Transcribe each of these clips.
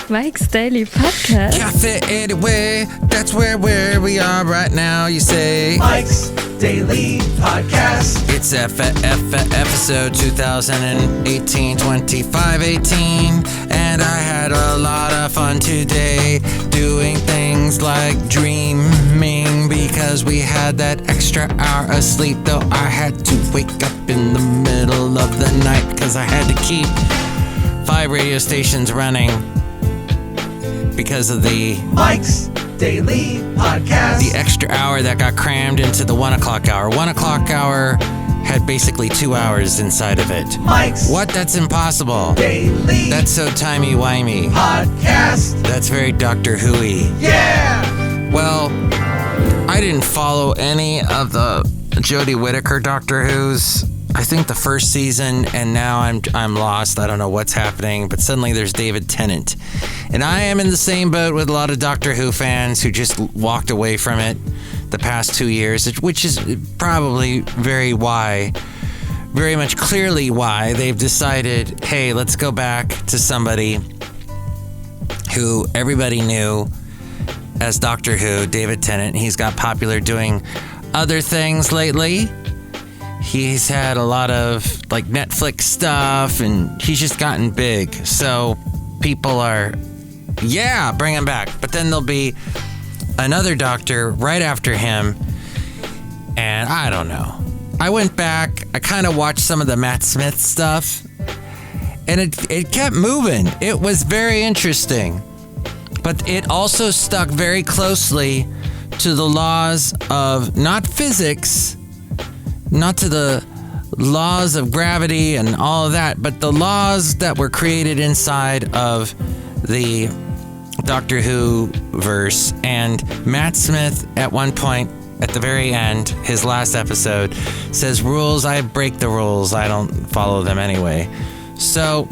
Mike's Daily Podcast. Cafe anyway, that's where we are right now, you say. Mike's Daily Podcast. It's episode 2018, 2518, and I had a lot of fun today doing things like dreaming because we had that extra hour of sleep, though I had to wake up in the middle of the night because I had to keep 5 radio stations running because of the Mike's Daily Podcast. The extra hour that got crammed into the 1 o'clock hour. 1 o'clock hour had basically 2 hours inside of it. Mike's What? That's impossible. Daily That's so timey-wimey. Podcast. That's very Doctor Who-y. Yeah! Well, I didn't follow any of the Jodie Whittaker Doctor Who's. I think the first season, and now I'm lost. I don't know what's happening, but suddenly there's David Tennant. And I am in the same boat with a lot of Doctor Who fans who just walked away from it the past 2 years, which is probably very much clearly why they've decided, hey, let's go back to somebody who everybody knew as Doctor Who, David Tennant. He's got popular doing other things lately. He's had a lot of like Netflix stuff and he's just gotten big. So people are, yeah, bring him back. But then there'll be another doctor right after him. And I don't know. I went back. I kind of watched some of the Matt Smith stuff. And it kept moving. It was very interesting. But it also stuck very closely to the laws of not physics, not to the laws of gravity and all of that, but the laws that were created inside of the Doctor Who verse. And Matt Smith, at one point, at the very end, his last episode, says, rules, I break the rules. I don't follow them anyway. So,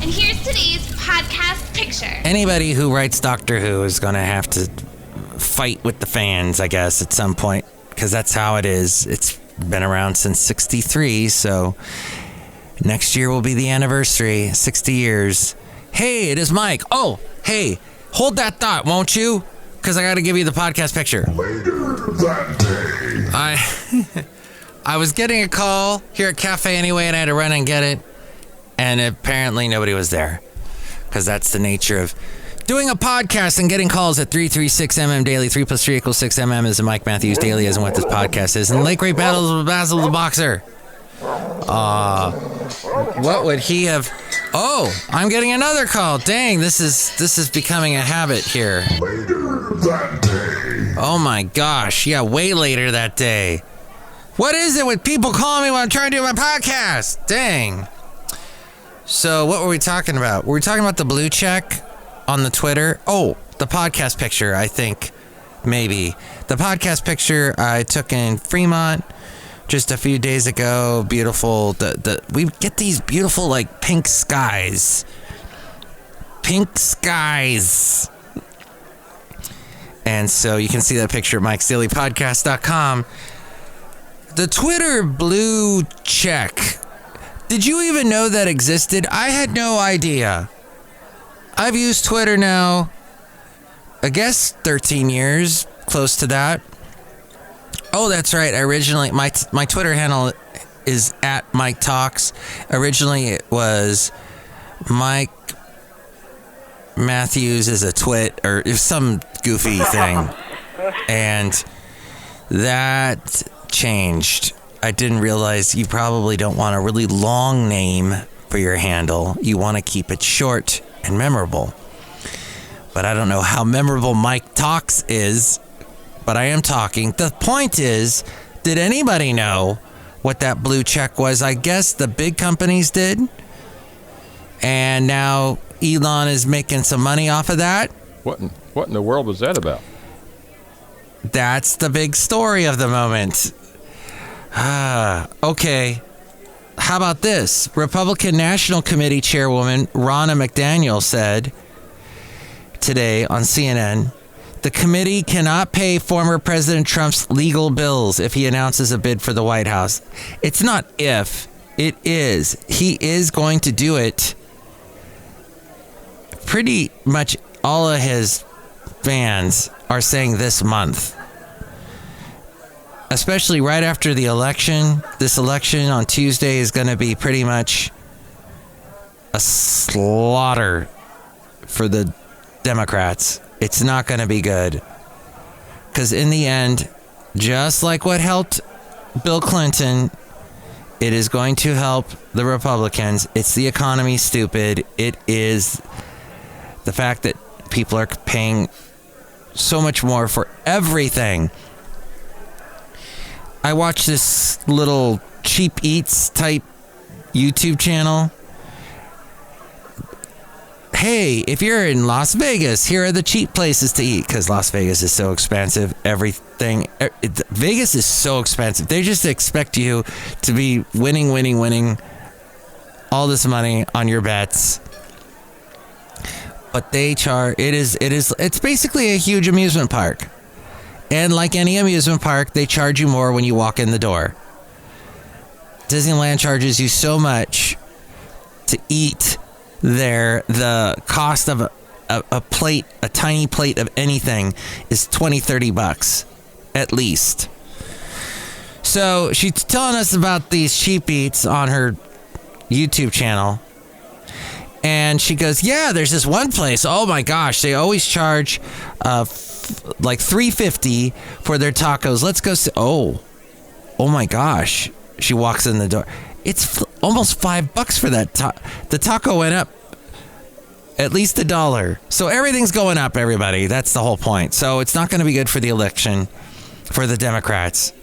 and here's today's podcast picture. Anybody who writes Doctor Who is going to have to fight with the fans, I guess, at some point. Because that's how it is. It's been around since 63, so next year will be the anniversary, 60 years. Hey, it is Mike. Oh, hey, hold that thought, won't you? Because I got to give you the podcast picture. Later that day. I was getting a call here at Cafe anyway, and I had to run and get it. And apparently nobody was there. Because that's the nature of doing a podcast and getting calls at 336mm daily. 3 plus 3 equals 6mm is a Mike Matthews Daily, isn't what this podcast is. And Late Great Battles of Basil the Boxer. What would he have? Oh, I'm getting another call. Dang, this is becoming a habit here. Later that day. Oh my gosh. Yeah, way later that day. What is it with people calling me when I'm trying to do my podcast? Dang. So what were we talking about? Were we talking about the blue check on the Twitter? Oh, the podcast picture, I think. Maybe. The podcast picture I took in Fremont just a few days ago. Beautiful. We get these beautiful, like, pink skies. Pink skies. And so you can see that picture at mikesdailypodcast.com. The Twitter blue check. Did you even know that existed? I had no idea. I've used Twitter now, I guess 13 years, close to that. Oh, that's right. Originally, my Twitter handle is at Mike Talks. Originally, it was Mike Matthews is a twit or some goofy thing. And that changed. I didn't realize you probably don't want a really long name for your handle. You want to keep it short and memorable. But I don't know how memorable Mike Talks is, but I am talking. The point is, did anybody know what that blue check was? I guess the big companies did. And now Elon is making some money off of that. What in the world was that about? That's the big story of the moment. Okay. How about this? Republican National Committee Chairwoman Ronna McDaniel said today on CNN, The committee cannot pay former President Trump's legal bills if he announces a bid for the White House. It's not if, it is. He is going to do it. Pretty much all of his fans are saying this month. Especially right after the election. This election on Tuesday is going to be pretty much a slaughter for the Democrats. It's not going to be good. Because in the end, just like what helped Bill Clinton, it is going to help the Republicans. It's the economy, stupid. It is the fact that people are paying so much more for everything. I watch this little cheap eats type YouTube channel. Hey, if you're in Las Vegas, here are the cheap places to eat, because Las Vegas is so expensive. Everything. Vegas is so expensive. They just expect you to be winning all this money on your bets. But they charge. It's basically a huge amusement park. And like any amusement park, they charge you more when you walk in the door. Disneyland charges you so much to eat there. The cost of a plate, a tiny plate of anything, is $20-$30 at least. So she's telling us about these cheap eats on her YouTube channel. And she goes, yeah, there's this one place. Oh my gosh, they always charge like $3.50 for their tacos. Let's go see. Oh my gosh. She walks in the door. It's almost $5 for that. The taco went up at least $1. So everything's going up, everybody. That's the whole point. So it's not going to be good for the election for the Democrats.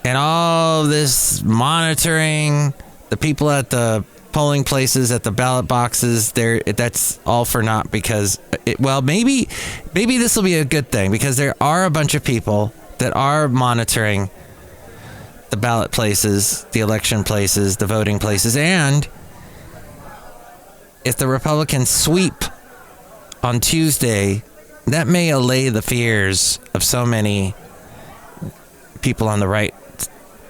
And all this monitoring, the people at the polling places, at the ballot boxes, that's all for naught, because maybe this will be a good thing, because there are a bunch of people that are monitoring the ballot places, the election places, the voting places. And if the Republicans sweep on Tuesday, that may allay the fears of so many people on the right,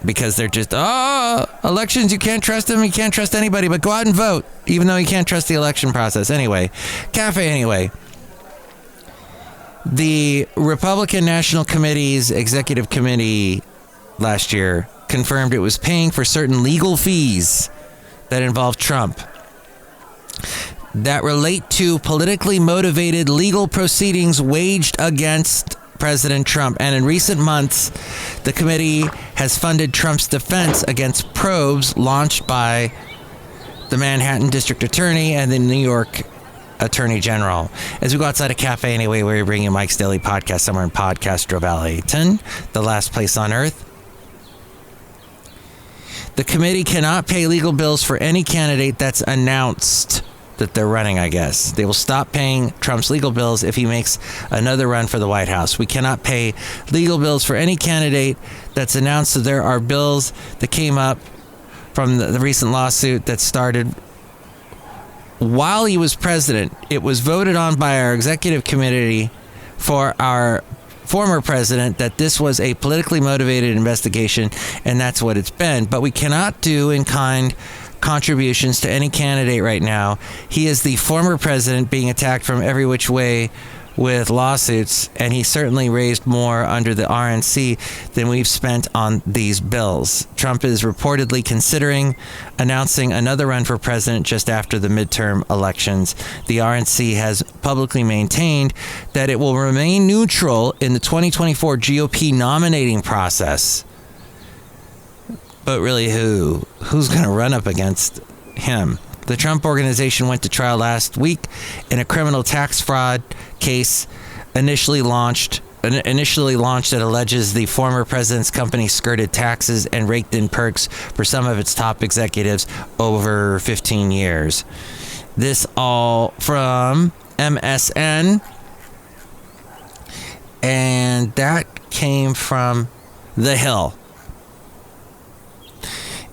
because they're just, elections, you can't trust them, you can't trust anybody, but go out and vote, even though you can't trust the election process. Anyway, the Republican National Committee's Executive Committee last year confirmed it was paying for certain legal fees that involve Trump that relate to politically motivated legal proceedings waged against President Trump. And in recent months, the committee has funded Trump's defense against probes launched by the Manhattan District Attorney and the New York Attorney General. As we go outside a cafe anyway, we bring you Mike's Daily Podcast somewhere in Podcastro Valleyton, the last place on earth. The committee cannot pay legal bills for any candidate that's announced that they're running, I guess. They will stop paying Trump's legal bills if he makes another run for the White House. We cannot pay legal bills for any candidate that's announced. So there are bills that came up from the recent lawsuit that started while he was president. It was voted on by our executive committee for our former president that this was a politically motivated investigation, and that's what it's been. But we cannot do in-kind contributions to any candidate right now. He is the former president being attacked from every which way with lawsuits, and he certainly raised more under the RNC than we've spent on these bills. Trump is reportedly considering announcing another run for president just after the midterm elections. The RNC has publicly maintained that it will remain neutral in the 2024 GOP nominating process. But really, who's going to run up against him? The Trump Organization went to trial last week in a criminal tax fraud case initially launched that alleges the former president's company skirted taxes and raked in perks for some of its top executives over 15 years. This all from MSN, and that came from The Hill.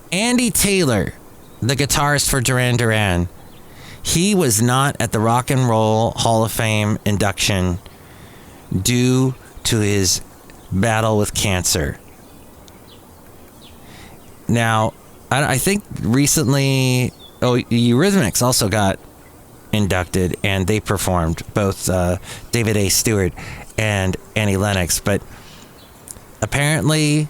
Andy Taylor, the guitarist for Duran Duran, He was not at the Rock and Roll Hall of Fame induction due to his battle with cancer. Now, I think recently, Eurythmics also got inducted, and they performed, both David A. Stewart and Annie Lennox. But apparently,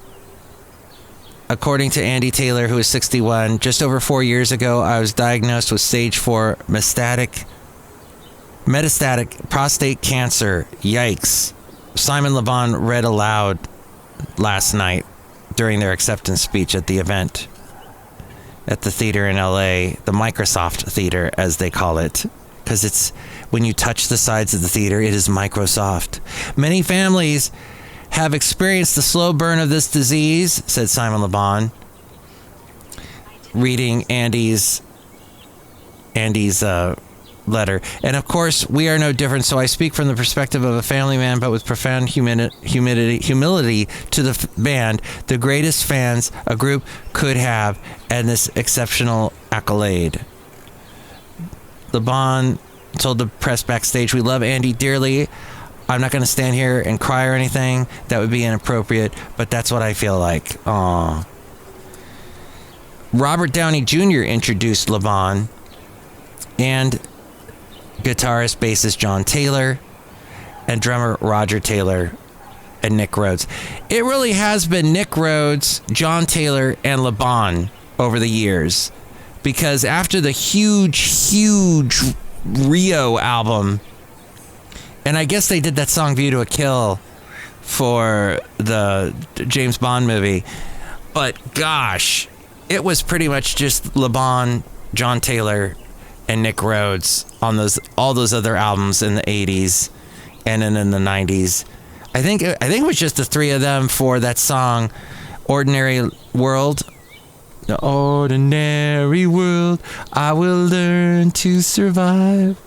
according to Andy Taylor, who is 61, just over 4 years ago, I was diagnosed with stage 4 metastatic prostate cancer. Yikes. Simon Le Bon read aloud last night during their acceptance speech at the event at the theater in LA, the Microsoft Theater, as they call it, because it's when you touch the sides of the theater, it is Microsoft. Many families have experienced the slow burn of this disease, said Simon Le Bon, reading Andy's letter. And of course, we are no different, so I speak from the perspective of a family man, but with profound humility to the band, the greatest fans a group could have, and this exceptional accolade. Le Bon told the press backstage, "We love Andy dearly. I'm not going to stand here and cry or anything. That would be inappropriate, but that's what I feel like." Aww. Robert Downey Jr. introduced Le Bon, and guitarist, bassist John Taylor, and drummer Roger Taylor, and Nick Rhodes. It really has been Nick Rhodes, John Taylor, and Le Bon over the years, because after the huge Rio album, and I guess they did that song View to a Kill for the James Bond movie, but gosh, it was pretty much just Le Bon, John Taylor, and Nick Rhodes on all those other albums in the 80s and then in the 90s. I think it was just the three of them for that song Ordinary World. The ordinary world, I will learn to survive.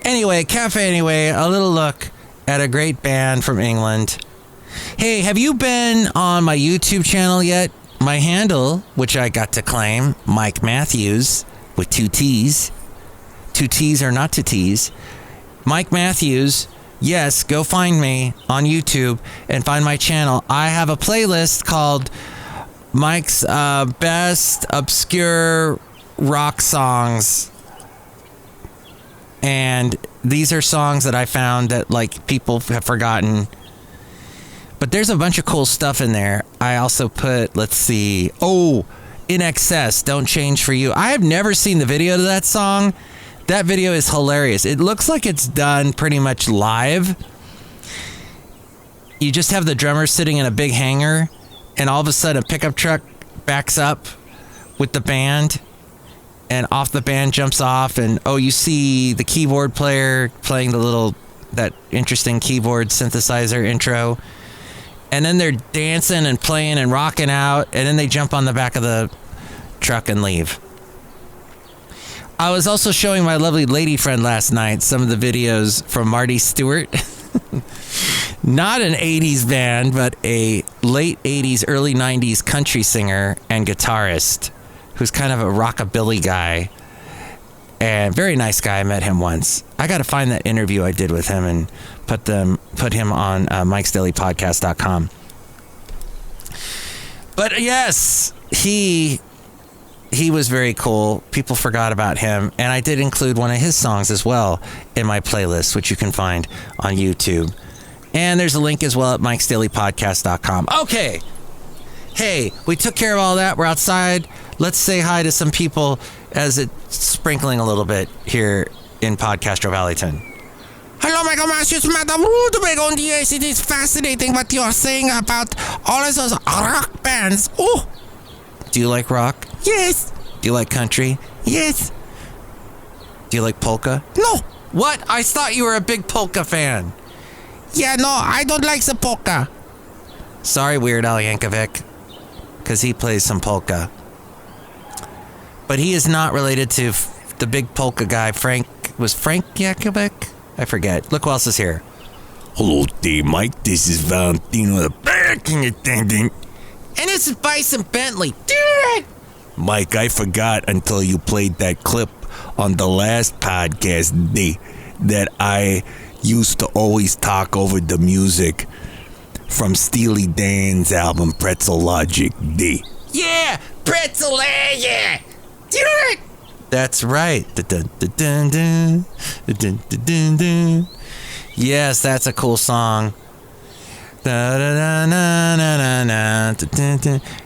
Anyway, Cafe Anyway, a little look at a great band from England. Hey, have you been on my YouTube channel yet? My handle, which I got to claim, Mike Matthews, with 2 T's. 2 T's are not 2 T's. Mike Matthews, yes, go find me on YouTube and find my channel. I have a playlist called Mike's Best Obscure Rock Songs. And these are songs that I found that like people have forgotten. But there's a bunch of cool stuff in there. I also put, let's see, In Excess, Don't Change For You. I have never seen the video to that song. That video is hilarious. It looks like it's done pretty much live. You just have the drummer sitting in a big hangar, and all of a sudden a pickup truck backs up with the band, and off the band jumps off, and you see the keyboard player playing that interesting keyboard synthesizer intro. And then they're dancing and playing and rocking out, and then they jump on the back of the truck and leave. I was also showing my lovely lady friend last night some of the videos from Marty Stewart. Not an 80s band, but a late 80s, early 90s country singer and guitarist who's kind of a rockabilly guy. And very nice guy. I met him once. I got to find that interview I did with him and put him on mikesdailypodcast.com. But yes, he was very cool. People forgot about him, and I did include one of his songs as well in my playlist, which you can find on YouTube. And there's a link as well at mikesdailypodcast.com. Okay. Hey, we took care of all that. We're outside. Let's say hi to some people as it's sprinkling a little bit here in Podcastro Valleyton. Hello, my Masters, Madame Rootabega. Yes, it is fascinating what you're saying about all of those rock bands. Oh, do you like rock? Yes. Do you like country? Yes. Do you like polka? No. What? I thought you were a big polka fan. Yeah, no, I don't like the polka. Sorry, Weird Al Yankovic, because he plays some polka. But he is not related to the big polka guy, Frank Yankovic? I forget. Look who else is here. Hello there, Mike. This is Valentino, the parking attendant. And this is Bison Bentley. Mike, I forgot until you played that clip on the last podcast that I used to always talk over the music from Steely Dan's album Pretzel Logic D. Yeah, Pretzel Logic. Do you know it? That's right. Yes, that's a cool song.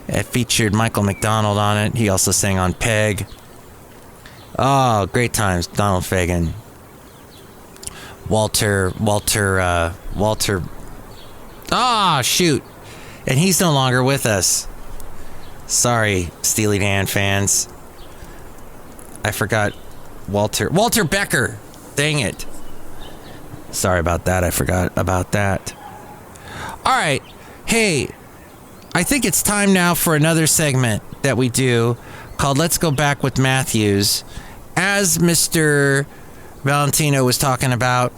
It featured Michael McDonald on it. He also sang on Peg. Oh, great times. Donald Fagen. Walter. Ah, shoot. And he's no longer with us. Sorry, Steely Dan fans. I forgot Walter Becker. Dang it. Sorry about that. I forgot about that. All right. Hey, I think it's time now for another segment that we do called Let's Go Back with Matthews. As Mr. Valentino was talking about,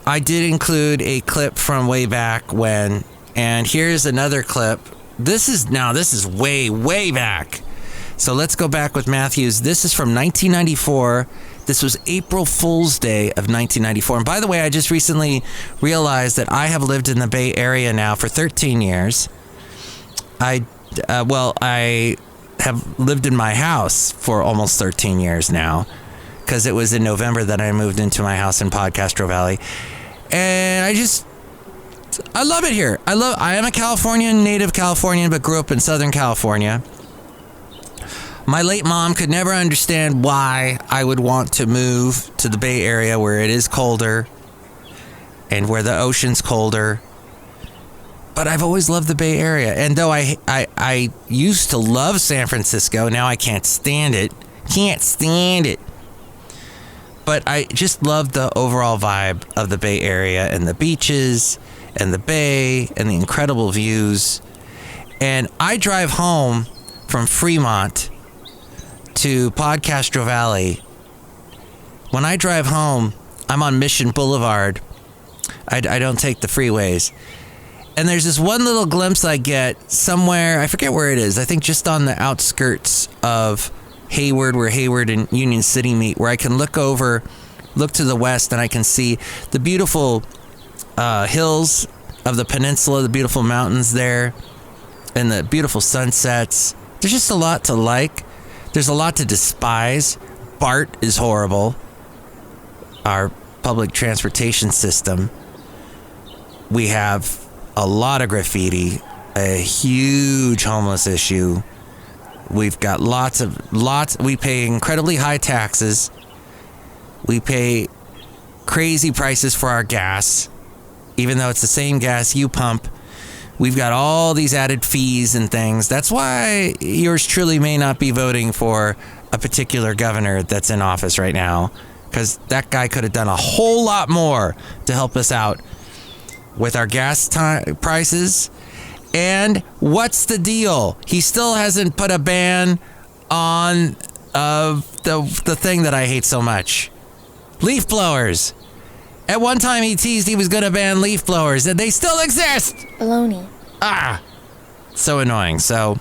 I did include a clip from way back when, and here's another clip. This is way back. So let's go back with Matthews. This is from 1994. This was April Fool's Day of 1994. And by the way, I just recently realized that I have lived in the Bay Area now for 13 years. I have lived in my house for almost 13 years now, because it was in November that I moved into my house in Podcastro Valley. And I love it here. I am a Californian, native Californian, but grew up in Southern California. My late mom could never understand why I would want to move to the Bay Area, where it is colder and where the ocean's colder. But I've always loved the Bay Area. And though I used to love San Francisco, now I can't stand it. But I just love the overall vibe of the Bay Area and the beaches and the bay and the incredible views. And I drive home from Fremont to Podcastro Valley. When I drive home, I'm on Mission Boulevard. I don't take the freeways. And there's this one little glimpse I get somewhere, I forget where it is, I think just on the outskirts of Hayward, where Hayward and Union City meet, where I can look to the west, and I can see the beautiful hills of the peninsula, the beautiful mountains there, and the beautiful sunsets. There's just a lot to like. There's a lot to despise. BART is horrible. Our public transportation system. We have a lot of graffiti, a huge homeless issue. We've got lots. We pay incredibly high taxes. We pay crazy prices for our gas, even though it's the same gas you pump. We've got all these added fees and things. That's why yours truly may not be voting for a particular governor that's in office right now, because that guy could have done a whole lot more to help us out with our gas prices. And what's the deal? He still hasn't put a ban on the thing that I hate so much. Leaf blowers. At one time he teased he was going to ban leaf blowers, and they still exist. Baloney. So annoying. So,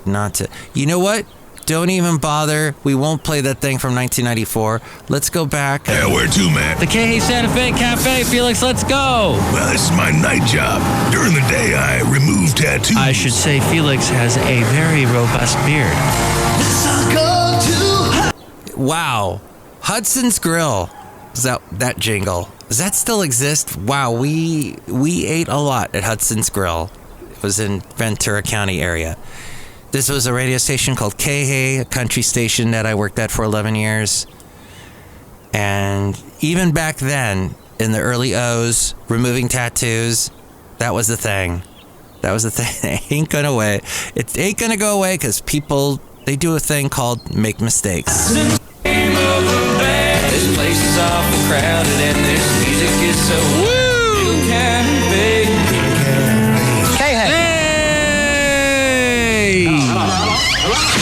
not to... You know what? Don't even bother. We won't play that thing from 1994. Let's go back. Yeah, where to, man? The Chely Santa Fe Cafe. Felix, let's go. Well, this is my night job. During the day, I remove tattoos. I should say Felix has a very robust beard. Wow. Hudson's Grill. Is that jingle? Does that still exist? Wow, we ate a lot at Hudson's Grill. It was in Ventura County area. This was a radio station called K-Hay, a country station that I worked at for 11 years. And even back then, in the early O's, removing tattoos, that was the thing. It ain't gonna away. It ain't gonna go away because people, they do a thing called make mistakes. This place is awful crowded and this music is so little kind of big. Hey!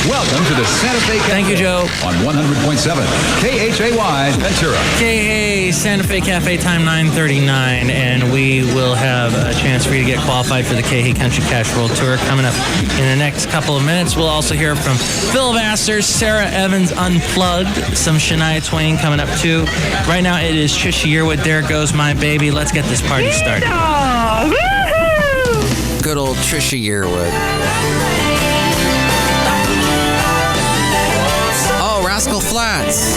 Welcome to the Santa Fe Cafe. Thank you, Joe. On 100.7 KHAY Ventura. Hey, Santa Fe Cafe, time 9:39, and we will have a chance for you to get qualified for the KH Country Cash World Tour coming up in the next couple of minutes. We'll also hear from Phil Vassar, Sarah Evans Unplugged, some Shania Twain coming up too. Right now it is Trisha Yearwood, There Goes My Baby. Let's get this party started. Good old Trisha Yearwood. Oh, Rascal Flatts.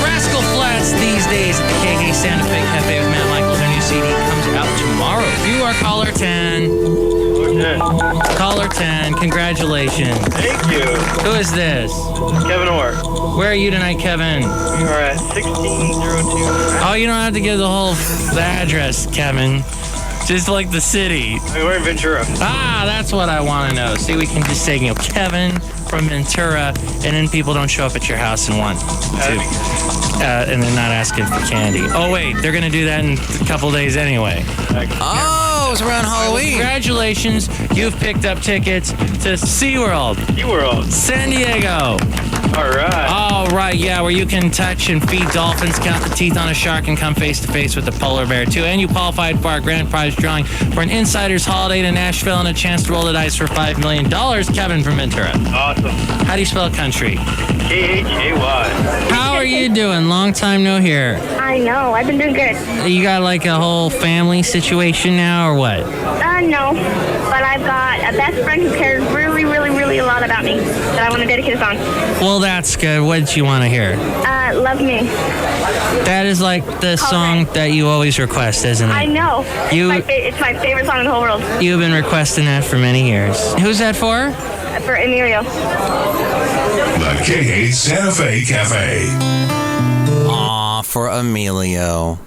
Rascal Flatts these days at the KH Santa Fe Cafe with Matt Michaels. Their new CD comes out tomorrow. You are caller 10. Caller 10, congratulations. Thank you. Who is this? Kevin Orr. Where are you tonight, Kevin? We are at 1602. Oh, you don't have to give the whole address, Kevin. Just like the city. We're in Ventura. Ah, that's what I want to know. See, we can just say, Kevin from Ventura, and then people don't show up at your house in 1, 2. And they're not asking for candy. Oh, wait, they're going to do that in a couple days anyway. Oh, it's around Halloween. Congratulations. You've picked up tickets to SeaWorld. San Diego. All right, yeah, where you can touch and feed dolphins, count the teeth on a shark, and come face to face with a polar bear, too. And you qualified for our grand prize drawing for an Insider's Holiday to Nashville and a chance to roll the dice for $5 million. Kevin from Ventura. Awesome. How do you spell country? KHAY. How are you doing? Long time no hear. I know. I've been doing good. You got like a whole family situation now, or what? No. But I've got a best friend who cares really, really, really a lot about me that I want to dedicate a song. Well, that's good. What did you want to hear? Love Me. That is like the song that you always request, isn't it? I know. It's my favorite song in the whole world. You've been requesting that for many years. Who's that for? For Emilio. The KH Santa Fe Cafe. Aw, for Emilio.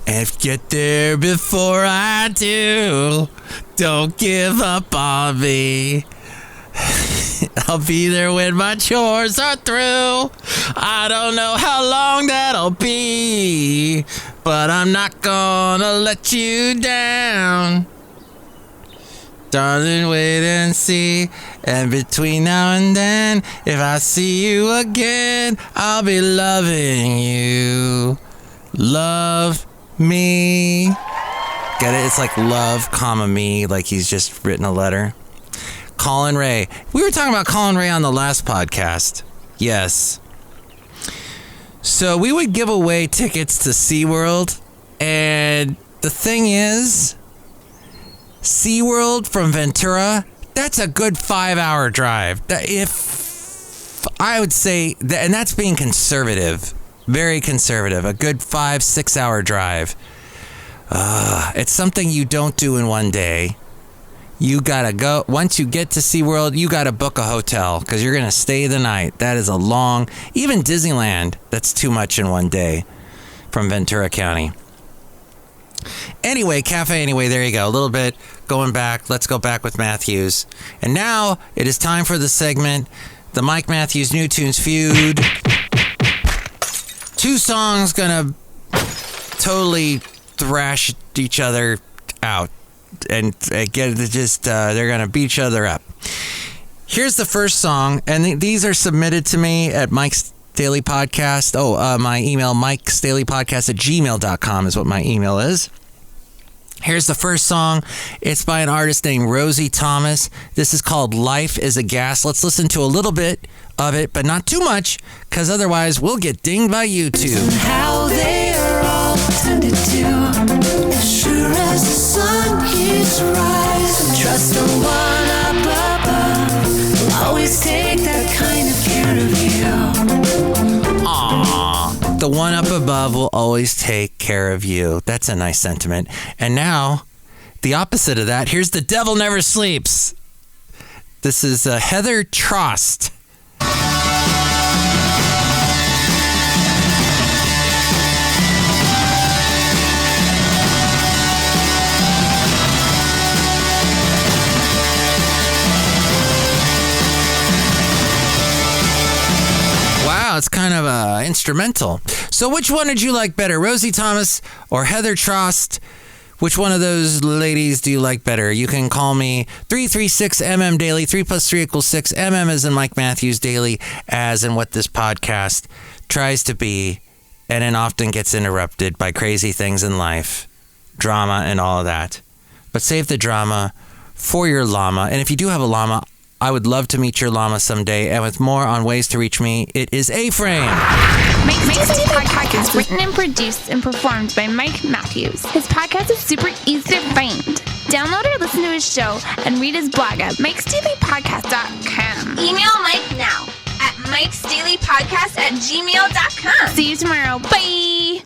If you get there before I do, don't give up on me. I'll be there when my chores are through. I don't know how long that'll be, but I'm not gonna let you down. Darling, wait and see. And between now and then, if I see you again, I'll be loving you. Love me. Get it? It's like love, comma, me, like he's just written a letter. Colin Ray. We were talking about Colin Ray on the last podcast. Yes. So we would give away tickets to SeaWorld, and the thing is, SeaWorld from Ventura, that's a good 5-hour drive. If I would say, and that's being conservative, very conservative, a good 5-6 hour drive. It's something you don't do in one day. You gotta go, once you get to SeaWorld, you gotta book a hotel because you're gonna stay the night. That is a long, even Disneyland, that's too much in one day from Ventura County. Anyway, Cafe Anyway, there you go. A little bit going back. Let's go back with Matthews. And now it is time for the segment, the Mike Matthews New Tunes Feud. 2 songs gonna totally thrash each other out and get just they're gonna beat each other up. Here's the first song, and these are submitted to me at Mike's Daily Podcast. My email, mikesdailypodcast@gmail.com is what my email is. Here's the first song. It's by an artist named Rosie Thomas. This is called Life is a Gas. Let's listen to a little bit of it, but not too much, because otherwise we'll get dinged by YouTube. How they are all tended to. Sure as the sun keeps rising, trust the one up above. Will always take that kind of care of you. Aww. The one up above will always take care of you. That's a nice sentiment. And now, the opposite of that. Here's The Devil Never Sleeps. This is Heather Trost. It's kind of instrumental. So which one did you like better, Rosie Thomas or Heather Trost Which one of those ladies do you like better? You can call me 336MM Daily. 3 plus 3 equals 6. MM as in Mike Matthews Daily, as in what this podcast tries to be, and it often gets interrupted by crazy things in life, drama and all of that. But save the drama for your llama. And if you do have a llama, I would love to meet your llama someday. And with more on ways to reach me, it is A-Frame. Mike's Daily Podcast is written and produced and performed by Mike Matthews. His podcast is super easy to find. Download or listen to his show and read his blog at mikesdailypodcast.com. Email Mike now at mikesdailypodcast@gmail.com. See you tomorrow. Bye.